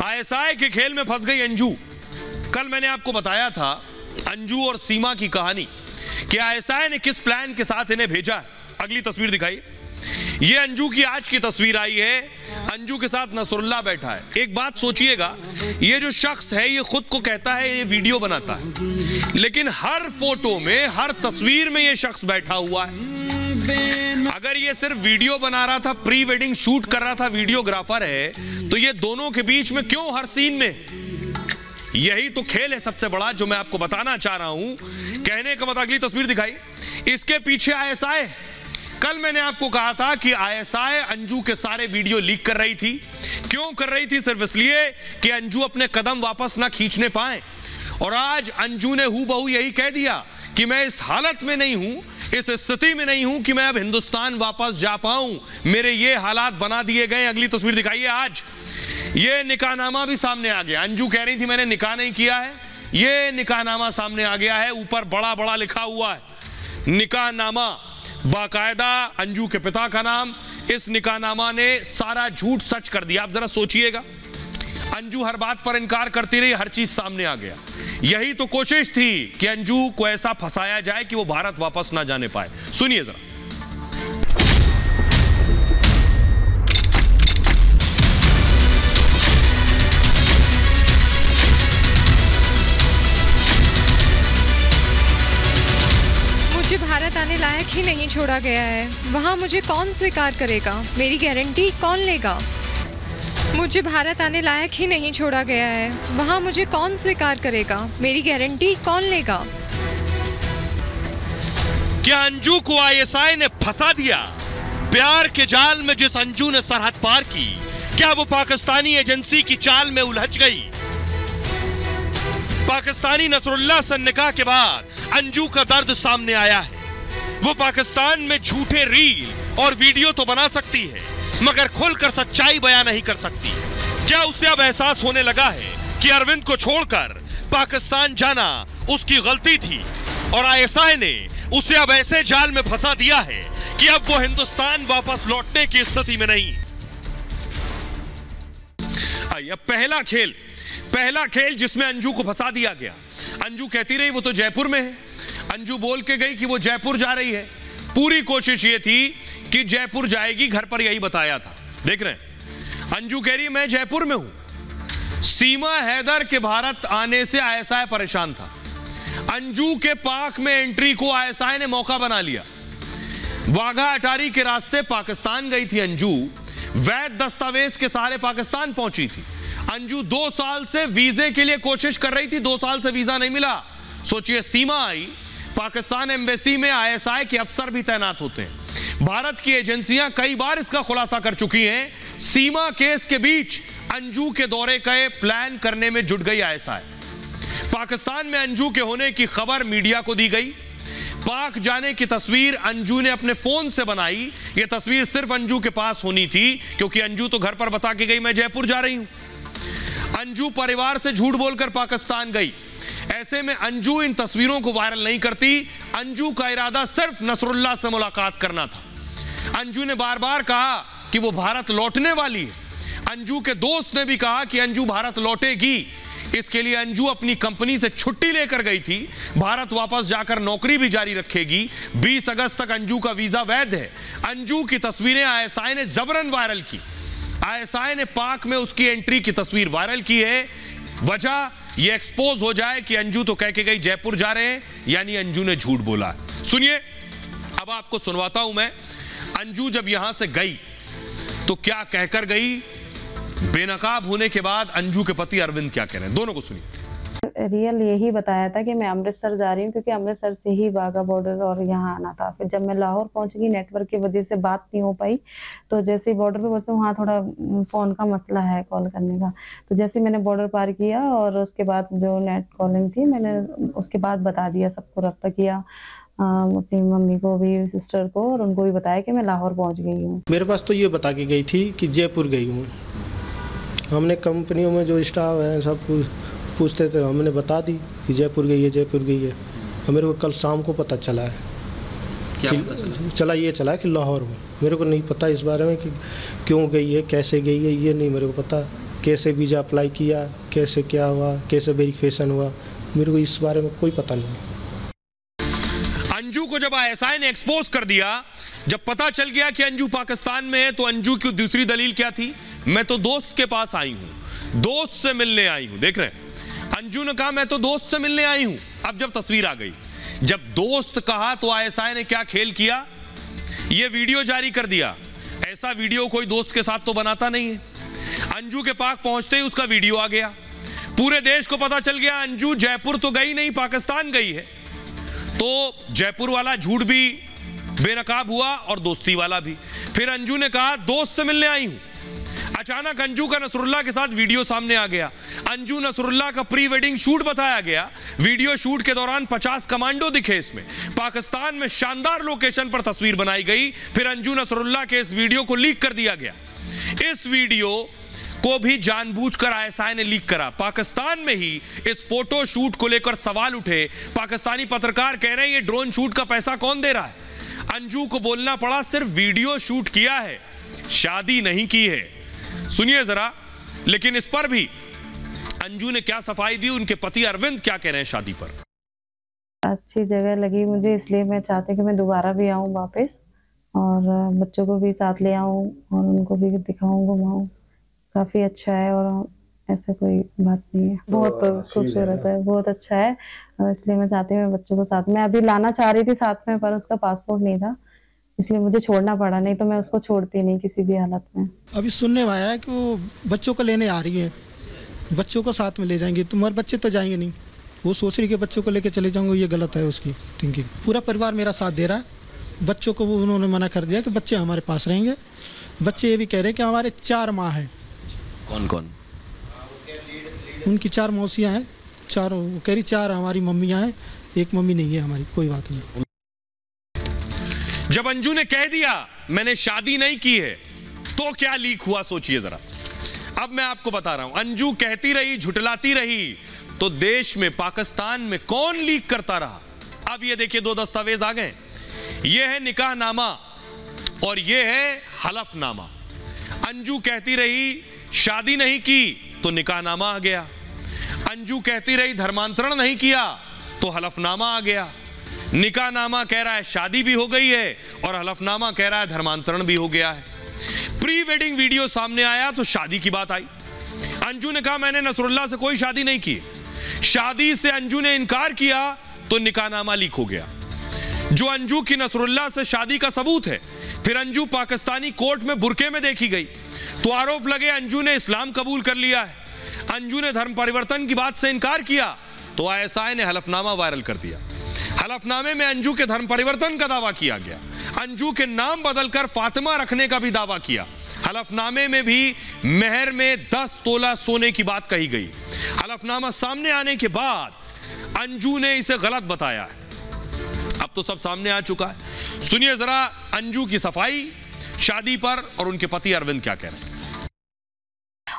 ISI के खेल में फंस गई अंजू। कल मैंने आपको बताया था अंजू और सीमा की कहानी कि आईएसआई ने किस प्लान के साथ इन्हें भेजा है। अगली तस्वीर दिखाई। ये अंजू की आज की तस्वीर आई है। अंजू के साथ नसरुल्लाह बैठा है। एक बात सोचिएगा, ये जो शख्स है ये खुद को कहता है ये वीडियो बनाता है, लेकिन हर फोटो में, हर तस्वीर में ये शख्स बैठा हुआ है। अगर ये सिर्फ वीडियो बना रहा था, प्री वेडिंग शूट कर रहा था, वीडियोग्राफर है, तो ये दोनों के बीच में क्यों हर सीन में? यही तो खेल है सबसे बड़ा जो मैं आपको बताना चाह रहा हूं। कहने का मतलब, अगली तस्वीर दिखाई। इसके पीछे आईएसआई। कल मैंने आपको कहा था कि आईएसआई अंजू के सारे वीडियो लीक कर रही थी। क्यों कर रही थी? सिर्फ इसलिए कि अंजू अपने कदम वापस ना खींचने पाए। और आज अंजू ने हूबहू यही कह दिया कि मैं इस हालत में नहीं हूं, इस स्थिति में नहीं हूं कि मैं अब हिंदुस्तान वापस जा पाऊं। मेरे ये हालात बना दिए गए। अगली तस्वीर दिखाइए। आज ये निकाहनामा भी सामने आ गया। अंजू कह रही थी मैंने निकाह नहीं किया है, ये निकाहनामा सामने आ गया है। ऊपर बड़ा बड़ा लिखा हुआ है निकाहनामा, बाकायदा अंजू के पिता का नाम। इस निकाहनामा ने सारा झूठ सच कर दिया। आप जरा सोचिएगा, अंजू हर बात पर इनकार करती रही, हर चीज सामने आ गया। यही तो कोशिश थी कि अंजू को ऐसा फंसाया जाए कि वो भारत वापस ना जाने पाए। सुनिए जरा। मुझे भारत आने लायक ही नहीं छोड़ा गया है। वहाँ मुझे कौन स्वीकार करेगा? मेरी गारंटी कौन लेगा? मुझे भारत आने लायक ही नहीं छोड़ा गया है। वहाँ मुझे कौन स्वीकार करेगा? मेरी गारंटी कौन लेगा? क्या अंजू को आईएसआई ने फंसा दिया? प्यार के जाल में जिस अंजू ने सरहद पार की, क्या वो पाकिस्तानी एजेंसी की चाल में उलझ गई? पाकिस्तानी नसरुल्लाह से निकाह के बाद अंजू का दर्द सामने आया है। वो पाकिस्तान में झूठे रील और वीडियो तो बना सकती है, मगर खुलकर सच्चाई बयां नहीं कर सकती। क्या उसे अब एहसास होने लगा है कि अरविंद को छोड़कर पाकिस्तान जाना उसकी गलती थी और आईएसआई ने उसे अब ऐसे जाल में फंसा दिया है कि अब वो हिंदुस्तान वापस लौटने की स्थिति में नहीं। आइए, पहला खेल जिसमें अंजू को फंसा दिया गया। अंजू कहती रही वो तो जयपुर में है। अंजू बोल के गई कि वो जयपुर जा रही है। पूरी कोशिश ये थी कि जयपुर जाएगी, घर पर यही बताया था। देख रहे हैं, अंजू कह रही मैं जयपुर में हूं। सीमा हैदर के भारत आने से आईएसआई परेशान था। अंजू के पाक में एंट्री को आईएसआई ने मौका बना लिया। वाघा अटारी के रास्ते पाकिस्तान गई थी अंजू। वैध दस्तावेज के सहारे पाकिस्तान पहुंची थी। अंजू 2 साल से वीजे के लिए कोशिश कर रही थी, 2 साल से वीजा नहीं मिला। सोचिए, सीमा आई, पाकिस्तान एम्बेसी में आईएसआई के अफसर भी तैनात होते हैं। भारत की एजेंसियां कई बार इसका खुलासा कर चुकी हैं। सीमा केस के बीच अंजू के दौरे का प्लान करने में जुट गई आईएसआई। पाकिस्तान में अंजू के होने की खबर मीडिया को दी गई। पाक जाने की तस्वीर अंजू ने अपने फोन से बनाई। यह तस्वीर सिर्फ अंजू के पास होनी थी, क्योंकि अंजू तो घर पर बता के गई मैं जयपुर जा रही हूं। अंजू परिवार से झूठ बोलकर पाकिस्तान गई। ऐसे में अंजू इन तस्वीरों को वायरल नहीं करती। अंजू का इरादा सिर्फ नसरुल्लाह से मुलाकात करना था। अंजू ने बार बार कहा कि वो भारत लौटने वाली है। अंजू के दोस्त ने भी कहा कि अंजू भारत लौटेगी। इसके लिए अंजू अपनी कंपनी से छुट्टी लेकर गई थी। भारत वापस जाकर नौकरी भी जारी रखेगी। 20 अगस्त तक अंजू का वीजा वैध है। अंजू की तस्वीरें आईएसआई ने जबरन वायरल की। आईएसआई ने पाक में उसकी एंट्री की तस्वीर वायरल की है। वजह ये एक्सपोज हो जाए कि अंजू तो कह के गई जयपुर जा रहे हैं, यानी अंजू ने झूठ बोला। सुनिए, अब आपको सुनवाता हूं मैं। अंजू जब यहां से गई तो क्या कहकर गई, बेनकाब होने के बाद अंजू के पति अरविंद क्या कह रहे हैं, दोनों को सुनिए। रियल यही बताया था कि मैं अमृतसर जा रही हूँ, क्योंकि अमृतसर से ही वाघा बॉर्डर और यहाँ आना था। फिर जब मैं लाहौर पहुँच गई, नेटवर्क की वजह से बात नहीं हो पाई। तो जैसे ही बॉर्डर पे पहुंचे, वहाँ थोड़ा फ़ोन का मसला है कॉल करने का। तो जैसे मैंने बॉर्डर पार किया और उसके बाद जो नेट कॉलिंग थी, मैंने उसके बाद बता दिया, सबको रब्ता किया, अपनी मम्मी को भी, सिस्टर को, और उनको भी बताया कि मैं लाहौर पहुँच गई हूँ। मेरे पास तो ये बता के गई थी कि जयपुर गई हूँ। हमने कंपनियों में जो स्टाफ है सब पूछते थे, हमने बता दी कि जयपुर गई है, जयपुर गई है। और मेरे को कल शाम को पता चला है। क्या पता चला? ये चला कि लाहौर हूँ। मेरे को नहीं पता इस बारे में कि क्यों गई है, कैसे गई है, ये नहीं मेरे को पता। कैसे वीज़ा अप्लाई किया, कैसे क्या हुआ, कैसे वेरिफिकेशन हुआ, मेरे को इस बारे में कोई पता नहीं। अंजू को जब आईएसआई ने एक्सपोज कर दिया, जब पता चल गया कि अंजू पाकिस्तान में है, तो अंजू की दूसरी दलील क्या थी? मैं तो दोस्त के पास आई हूं, दोस्त से मिलने आई हूं। देख रहे हैं, अंजू ने कहा मैं तो दोस्त से मिलने आई हूं। अब जब तस्वीर आ गई, जब दोस्त कहा, तो आईएसआई ने क्या खेल किया? यह वीडियो जारी कर दिया। ऐसा वीडियो कोई दोस्त के साथ तो बनाता नहीं है। अंजू के पास पहुंचते ही उसका वीडियो आ गया, पूरे देश को पता चल गया अंजू जयपुर तो गई नहीं, पाकिस्तान गई है। तो जयपुर वाला झूठ भी बेनकाब हुआ और दोस्ती वाला भी। फिर अंजू ने कहा दोस्त से मिलने आई हूं। अचानक अंजू का नसरुल्लाह के साथ वीडियो सामने आ गया। अंजू नसरुल्लाह का प्री वेडिंग शूट बताया गया। वीडियो शूट के दौरान 50 कमांडो दिखे इसमें। पाकिस्तान में शानदार लोकेशन पर तस्वीर बनाई गई। फिर अंजू नसरुल्लाह के इस वीडियो को लीक कर दिया गया। इस वीडियो को भी जानबूझकर आईएसआई ने लीक करा। पाकिस्तान में ही इस फोटो शूट को लेकर सवाल उठे। पाकिस्तानी पत्रकार कह रहे हैं ये ड्रोन शूट का पैसा कौन दे रहा है? अंजू को बोलना पड़ा सिर्फ वीडियो शूट किया है, शादी नहीं की है। सुनिए जरा, लेकिन इस पर भी अंजू ने क्या सफाई दी, उनके पति अरविंद क्या कह रहे हैं शादी पर। अच्छी जगह लगी मुझे, इसलिए मैं चाहती कि मैं दोबारा भी आऊँ वापस और बच्चों को भी साथ ले आऊँ और उनको भी दिखाऊँ, घुमाऊँ। काफ़ी अच्छा है और ऐसा कोई बात नहीं है, बहुत खूबसूरत है, बहुत अच्छा है। इसलिए मैं चाहती हूँ बच्चों को साथ में, अभी लाना चाह रही थी साथ में, पर उसका पासपोर्ट नहीं था, इसलिए मुझे छोड़ना पड़ा, नहीं तो मैं उसको छोड़ती नहीं किसी भी हालत में। अभी सुनने में आया है कि वो बच्चों को लेने आ रही है, बच्चों को साथ में ले जाएंगे। तुम्हारे बच्चे तो जाएंगे नहीं, वो सोच रही कि बच्चों को लेके चले जाऊँगा, ये गलत है उसकी थिंकिंग। पूरा परिवार मेरा साथ दे रहा है। बच्चों को वो उन्होंने मना कर दिया कि बच्चे हमारे पास रहेंगे। बच्चे ये भी कह रहे हैं कि हमारे 4 माँ हैं। कौन कौन? उनकी 4 मौसियाँ हैं, 4 कह रही 4 हमारी मम्मियाँ हैं, एक मम्मी नहीं है हमारी, कोई बात नहीं। जब अंजू ने कह दिया मैंने शादी नहीं की है, तो क्या लीक हुआ सोचिए जरा। अब मैं आपको बता रहा हूं, अंजू कहती रही, झुठलाती रही, तो देश में, पाकिस्तान में कौन लीक करता रहा? अब ये देखिए 2 दस्तावेज आ गए। ये है निकाहनामा और ये है हलफनामा। अंजू कहती रही शादी नहीं की, तो निकाहनामा आ गया। अंजू कहती रही धर्मांतरण नहीं किया, तो हलफनामा आ गया। निकाहनामा कह रहा है शादी भी हो गई है और हलफनामा कह रहा है धर्मांतरण भी हो गया है। प्री वेडिंग वीडियो सामने आया तो शादी की बात आई। अंजू ने कहा मैंने नसरुल्लाह से कोई शादी नहीं की। शादी से अंजू ने इनकार किया तो निकाहनामा लीक हो गया, जो अंजू की नसरुल्लाह से शादी का सबूत है। फिर अंजू पाकिस्तानी कोर्ट में बुरके में देखी गई तो आरोप लगे अंजू ने इस्लाम कबूल कर लिया है। अंजू ने धर्म परिवर्तन की बात से इनकार किया तो आईएसआई ने हलफनामा वायरल कर दिया। हलफनामे में अंजू के धर्म परिवर्तन का दावा किया गया। अंजू के नाम बदलकर फातिमा रखने का भी दावा किया। हलफनामे में भी मेहर में 10 तोला सोने की बात कही गई। हलफनामा सामने आने के बाद अंजू ने इसे गलत बताया है। अब तो सब सामने आ चुका है। सुनिए जरा अंजू की सफाई शादी पर और उनके पति अरविंद क्या कह रहे हैं।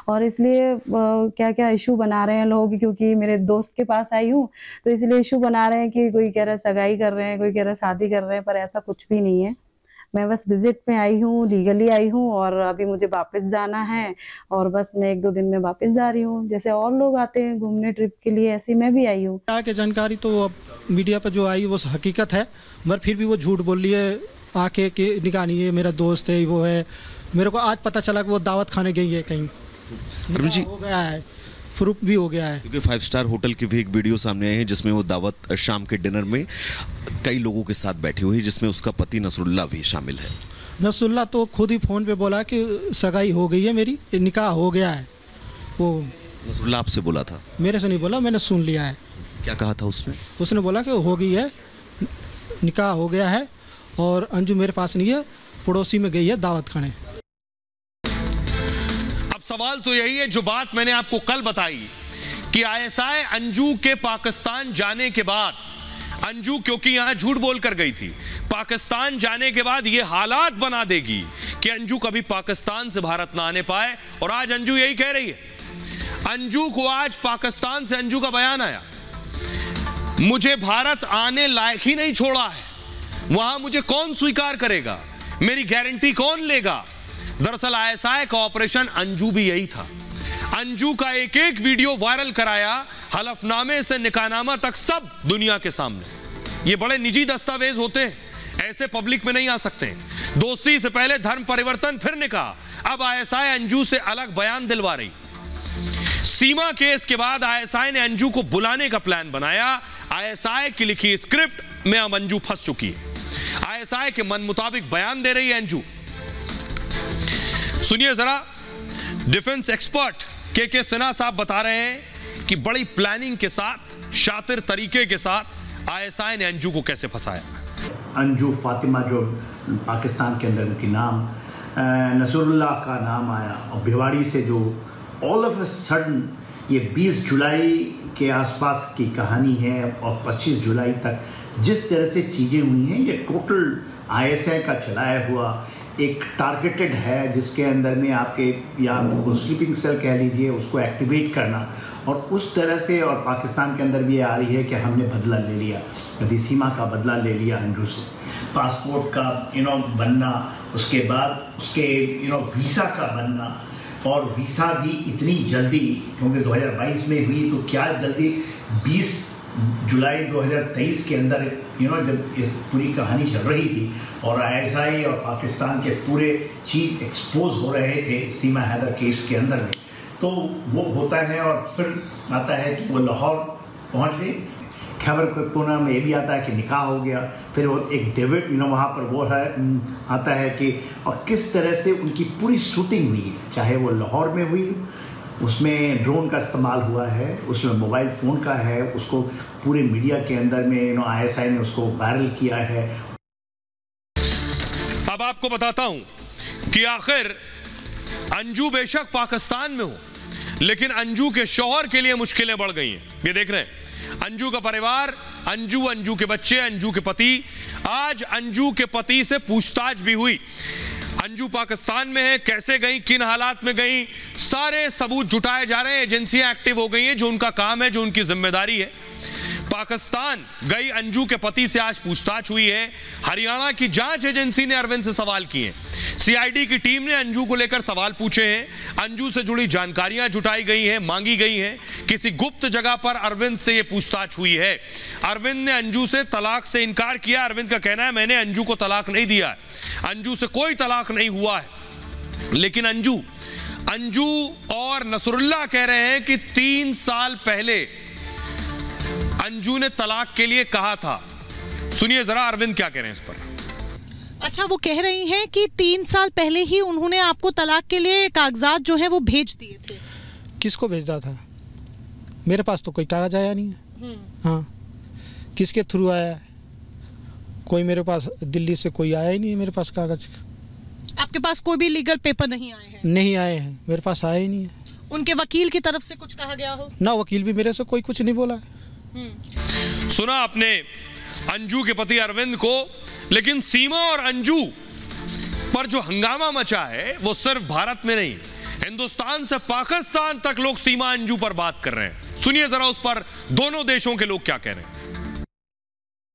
और इसलिए क्या क्या इशू बना रहे हैं लोग, क्योंकि मेरे दोस्त के पास आई हूँ तो इसलिए इशू बना रहे हैं कि कोई कह रहा है सगाई कर रहे हैं, कोई कह रहा है शादी कर रहे हैं, पर ऐसा कुछ भी नहीं है। मैं बस विजिट में आई हूँ, लीगली आई हूँ और अभी मुझे वापस जाना है और बस मैं 1-2 दिन में वापस जा रही हूँ। जैसे और लोग आते हैं घूमने ट्रिप के लिए, ऐसे मैं भी आई हूँ। क्या कि जानकारी तो अब मीडिया पर जो आई वो हकीकत है, मगर फिर भी वो झूठ बोल रही है आके कि निकाह नहीं है, मेरा दोस्त है, वो है। मेरे को आज पता चला कि वो दावत खाने गई है कहीं, हो गया है, प्रूफ भी हो गया है। क्योंकि 5 स्टार होटल की भी एक वीडियो सामने आई है जिसमें वो दावत शाम के डिनर में कई लोगों के साथ बैठी हुई है, जिसमें उसका पति नसरुल्लाह भी शामिल है। नसरुल्लाह तो खुद ही फ़ोन पे बोला कि सगाई हो गई है, मेरी निकाह हो गया है। वो नसरुल्लाह आपसे बोला था? मेरे से नहीं बोला, मैंने सुन लिया है। क्या कहा था उसने? उसने बोला कि हो गई है, निकाह हो गया है और अंजू मेरे पास नहीं है, पड़ोसी में गई है दावत खाने। सवाल तो यही है जो बात मैंने आपको कल बताई कि आईएसआई अंजू के पाकिस्तान जाने के बाद, अंजू क्योंकि यहां झूठ बोलकर गई थी, पाकिस्तान जाने के बाद यह हालात बना देगी कि अंजू कभी पाकिस्तान से भारत ना आने पाए। और आज अंजू यही कह रही है। अंजू को आज पाकिस्तान से अंजू का बयान आया, मुझे भारत आने लायक ही नहीं छोड़ा है, वहां मुझे कौन स्वीकार करेगा, मेरी गारंटी कौन लेगा। दरअसल आईएसआई का ऑपरेशन अंजू भी यही था। अंजू का एक एक वीडियो वायरल कराया, हलफनामे से निकाहनामा तक सब दुनिया के सामने। ये बड़े निजी दस्तावेज होते हैं, ऐसे पब्लिक में नहीं आ सकते। दोस्ती से पहले धर्म परिवर्तन, फिर निकाह। अब आईएसआई अंजू से अलग बयान दिलवा रही। सीमा केस के बाद आईएसआई ने अंजू को बुलाने का प्लान बनाया। आईएसआई की लिखी स्क्रिप्ट में अब अंजू फंस चुकी है। आईएसआई के मन मुताबिक बयान दे रही है अंजू। सुनिए जरा, डिफेंस एक्सपर्ट के सिन्हा साहब बता रहे हैं कि बड़ी प्लानिंग के साथ, शातिर तरीके के साथ आईएसआई ने अंजू को कैसे फंसाया। अंजू फातिमा जो पाकिस्तान के अंदर उनकी नाम, नसरुल्लाह का नाम आया, और भिवाड़ी से जो ऑल ऑफ अ सडन ये 20 जुलाई के आसपास की कहानी है और 25 जुलाई तक जिस तरह से चीज़ें हुई हैं, ये टोटल आईएसआई का चलाया हुआ एक टारगेटेड है, जिसके अंदर में आपके या स्लीपिंग सेल कह लीजिए, उसको एक्टिवेट करना, और उस तरह से, और पाकिस्तान के अंदर भी ये आ रही है कि हमने बदला ले लिया, यदि सीमा का बदला ले लिया अंजू से, पासपोर्ट का बनना, उसके बाद उसके वीज़ा का बनना, और वीज़ा भी इतनी जल्दी, क्योंकि 2022 में हुई तो क्या जल्दी 20 जुलाई 2023 के अंदर जब इस पूरी कहानी चल रही थी और आईएसआई और पाकिस्तान के पूरे चीज एक्सपोज हो रहे थे सीमा हैदर केस के अंदर में, तो वो होता है और फिर आता है कि वो लाहौर पहुंच गए। खैबर पख्तूनख्वा में ये भी आता है कि निकाह हो गया, फिर वो एक डेविड वहाँ पर वो है आता है कि, और किस तरह से उनकी पूरी शूटिंग हुई है, चाहे वो लाहौर में हुई, उसमें ड्रोन का इस्तेमाल हुआ है, उसमें मोबाइल फ़ोन का है, उसको पूरे मीडिया के अंदर में आईएसआई ने उसको वायरल किया है। अब आपको बताता हूं कि आखिर अंजू बेशक पाकिस्तान में हो, लेकिन अंजू के शौहर के लिए मुश्किलें बढ़ गई हैं। ये देख रहे हैं अंजू का परिवार, अंजू के बच्चे, अंजू के पति। आज अंजू के पति से पूछताछ भी हुई। अंजू पाकिस्तान में है, कैसे गई, किन हालात में गई, सारे सबूत जुटाए जा रहे हैं। एजेंसियां एक्टिव हो गई हैं, जो उनका काम है, जो उनकी जिम्मेदारी है। पाकिस्तान गई अंजू के पति से आज पूछताछ हुई है। हरियाणा की जांच एजेंसी ने अरविंद से सवाल किए हैं। सीआईडी की टीम ने अंजू को लेकर सवाल पूछे हैं। अंजू से जुड़ी जानकारियां जुटाई गई हैं, मांगी गई हैं। किसी गुप्त जगह पर अरविंद से यह पूछताछ हुई है। अरविंद ने अंजू से तलाक से इनकार किया। अरविंद का कहना है, मैंने अंजू को तलाक नहीं दिया है, अंजू से कोई तलाक नहीं हुआ है। लेकिन अंजू और नसरुल्लाह कह रहे हैं कि 3 साल पहले अंजू ने तलाक के लिए कहा था। सुनिए जरा अरविंद क्या कह रहे हैं इस पर। अच्छा, वो कह रही हैं कि 3 साल पहले ही उन्होंने आपको तलाक के लिए कागजात जो है वो भेज दिए थे। किसको भेजा था? मेरे पास तो कोई कागज आया नहीं है। हाँ, किसके थ्रू आया है? कोई मेरे पास दिल्ली से कोई आया ही नहीं है मेरे पास कागज। आपके पास कोई भी लीगल पेपर नहीं आए हैं? नहीं आए हैं, मेरे पास आए ही नहीं है। उनके वकील की तरफ से कुछ कहा गया हो? ना, वकील भी मेरे से कोई कुछ नहीं बोला है। सुना आपने अंजू के पति अरविंद को, लेकिन सीमा और अंजू पर जो हंगामा मचा है वो सिर्फ भारत में नहीं, हिंदुस्तान से पाकिस्तान तक लोग सीमा अंजू पर बात कर रहे हैं। सुनिए जरा उस पर दोनों देशों के लोग क्या कह रहे हैं।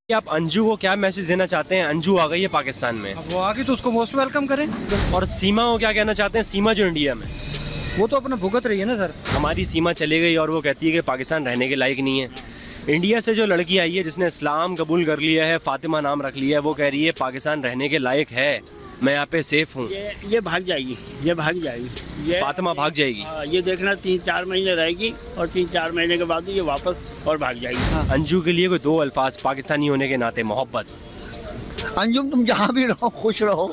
आप अंजू को क्या मैसेज देना चाहते हैं? अंजू आ गई है पाकिस्तान में, वो आ गई तो उसको मोस्ट वेलकम करें। और सीमा को क्या कहना चाहते हैं? सीमा जो इंडिया में, वो तो अपना भुगत रही है ना सर। हमारी सीमा चली गई और वो कहती है कि पाकिस्तान रहने के लायक नहीं है। इंडिया से जो लड़की आई है जिसने इस्लाम कबूल कर लिया है, फातिमा नाम रख लिया है, वो कह रही है पाकिस्तान रहने के लायक है, मैं यहाँ पे सेफ हूँ। ये भाग जाएगी, ये भाग जाएगी, ये फातिमा भाग जाएगी। ये देखना 3-4 महीने रहेगी और 3-4 महीने के बाद ये वापस और भाग जाएगी। अंजू के लिए कोई 2 अल्फाज पाकिस्तानी होने के नाते, मोहब्बत। अंजुम, तुम जहाँ भी रहो खुश रहो।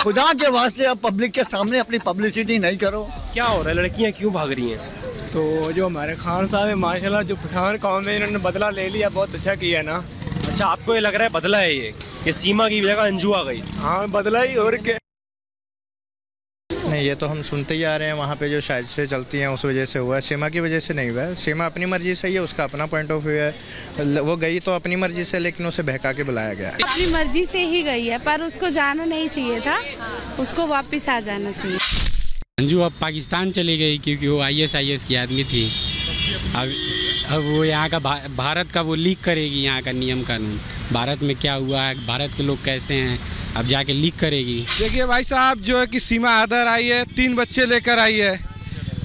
खुदा के वास्ते अब पब्लिक के सामने अपनी पब्लिसिटी नहीं करो। क्या हो रहा है, लड़कियाँ क्यों भाग रही हैं? तो जो हमारे खान साहब है माशाल्लाह, जो पठान कौम में इन्होंने बदला ले लिया, बहुत अच्छा किया ना। अच्छा, आपको ये लग रहा है बदला है ये, कि सीमा की जगह अंजू आ गई? हाँ, बदला ही। और क्या नहीं, ये तो हम सुनते ही आ रहे हैं, वहाँ पे जो साजिशें चलती हैं उस वजह से हुआ है, सीमा की वजह से नहीं हुआ है। सीमा अपनी मर्जी से ही है, उसका अपना पॉइंट ऑफ व्यू है। वो गई तो अपनी मर्जी से, लेकिन उसे बहका के बुलाया गया। अपनी मर्जी से ही गई है, पर उसको जाना नहीं चाहिए था, उसको वापस आ जाना चाहिए। अंजू अब पाकिस्तान चली गई क्योंकि वो ISIS की आदमी थी। अब वो यहाँ का भारत का वो लीक करेगी, यहाँ का नियम कानून, भारत में क्या हुआ है, भारत के लोग कैसे हैं, अब जाके लीक करेगी। देखिए भाई साहब, जो है कि सीमा हैदर आई है, 3 बच्चे लेकर आई है,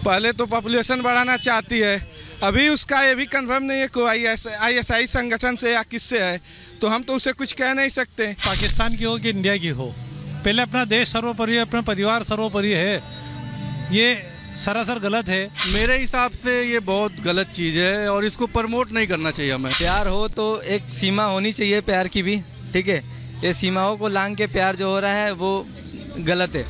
पहले तो पॉपुलेशन बढ़ाना चाहती है, अभी उसका ये भी कंफर्म नहीं है कोई ISI संगठन से या किससे है, तो हम तो उसे कुछ कह नहीं सकते। पाकिस्तान की हो कि इंडिया की हो, पहले अपना देश सर्वोपरि है, अपना परिवार सर्वोपरि है, ये सरासर गलत है। मेरे हिसाब से ये बहुत गलत चीज़ है और इसको प्रमोट नहीं करना चाहिए हमें। प्यार हो तो एक सीमा होनी चाहिए प्यार की भी, ठीक है। ये सीमाओं को लांघ के प्यार जो हो रहा है वो गलत है।